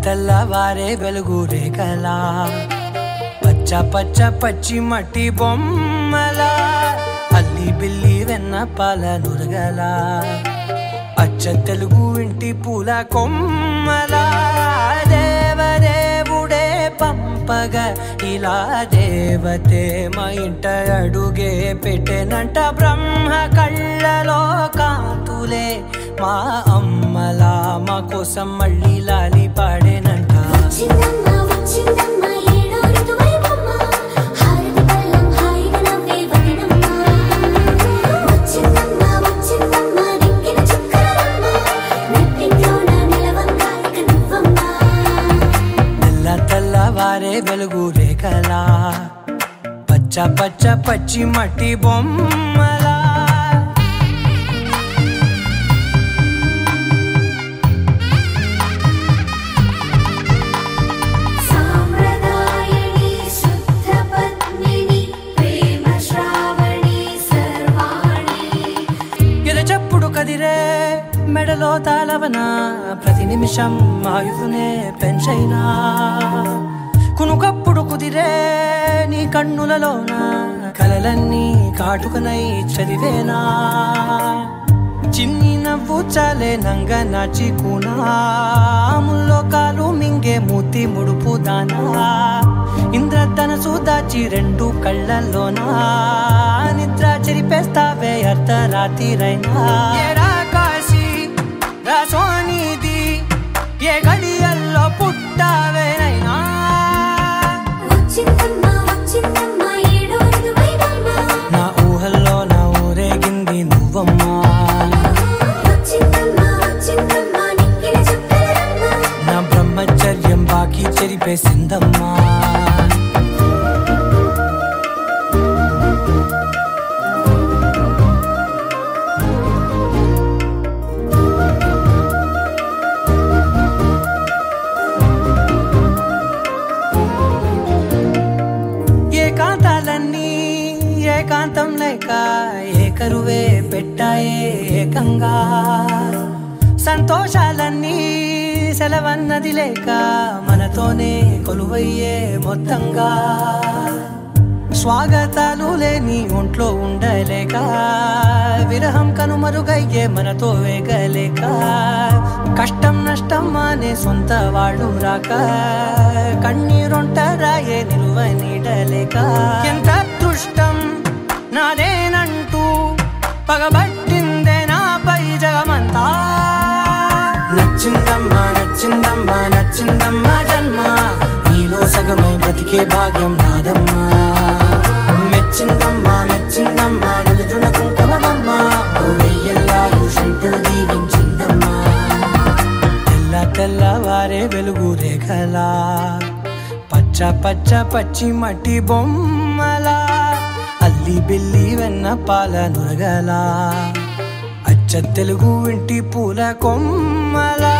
తెల్లవారే వెలుగు రేఖలా పచ్చ పచ్చ పచ్చి మట్టి బొమ్మలా అల్లి బిల్లి వెన్న పాల నురగలా అచ్చ తెలుగు ఇంటి పూల కొమ్మలా దేవదేవుడే పంపగా ఇలా దేవతే మా ఇంట అడుగే పెట్టెనంట బ్రహ్మ కళ్ళలో కాంతులే మా అమ్మలా మా కోసం మళ్ళీ లాలి పాడేనంట తెల్లవారే వెలుగు రేఖలా పచ్చ పచ్చ పచ్చి మట్టి బొమ్మలా కదిరే మెడలో తాళవన ప్రతి నిమిషం ఆయుధునే పెంచైనా కునుకప్పుడు కుదిరే నీ కన్నులలోన కలలన్నీ కాటుకనై చదివేనా చిన్ని నవ్వు చాలే నంగ నాచి కూనాముల్లో కాలు మింగే మూతి ముడుపు దానా ఇంద్రధనసు దాచి రెండు కళ్ళల్లోనా నిద్ర చెరిపేస్తావే అర్ధరాత్రిరైనా కాశీ రాసోనిది ఏ గడియల్లో పుట్టావేనైనా నా ఊహల్లో నా ఊరేగింది నువ్వమ్మా నా బ్రహ్మచర్యం బాకీ చెరిపేసిందమ్మా ఏకాంతం లేక ఏకరువే పెట్టాయే ఏకంగా సంతోషాలన్నీ సెలవన్నది లేక మనతోనే కొలువయ్యే మొత్తంగా స్వాగతాలు లేని ఒంట్లో ఉండలేక విరహం కనుమరుగయ్యే మనతో వేగలేక కష్టం నష్టం అనే సొంత వాళ్ళు రాక కన్నీరొంటరాయే నిలువ నీడలేక ఎంత అదృష్టం నాదేనంటూ పగబట్టిందే నాపై జగమంతా నచ్చిందమ్మా నచ్చిందమ్మా నచ్చిందమ్మా జన్మ నీలో సగమై బ్రతికే భాగ్యం నాదమ్మా మెచ్చిందమ్మా మెచ్చిందమ్మా నిలుతున్న కుంకుమమ్మా వెయ్యల్లాలు శంకరు దీవించిందమ్మా తెల్లవారే వెలుగు రేఖలా పచ్చ పచ్చ పచ్చి మట్టి బొమ్మలా అల్లి బిల్లి వెన్న పాల నురగలా అచ్చ తెలుగు ఇంటి పూల కొమ్మలా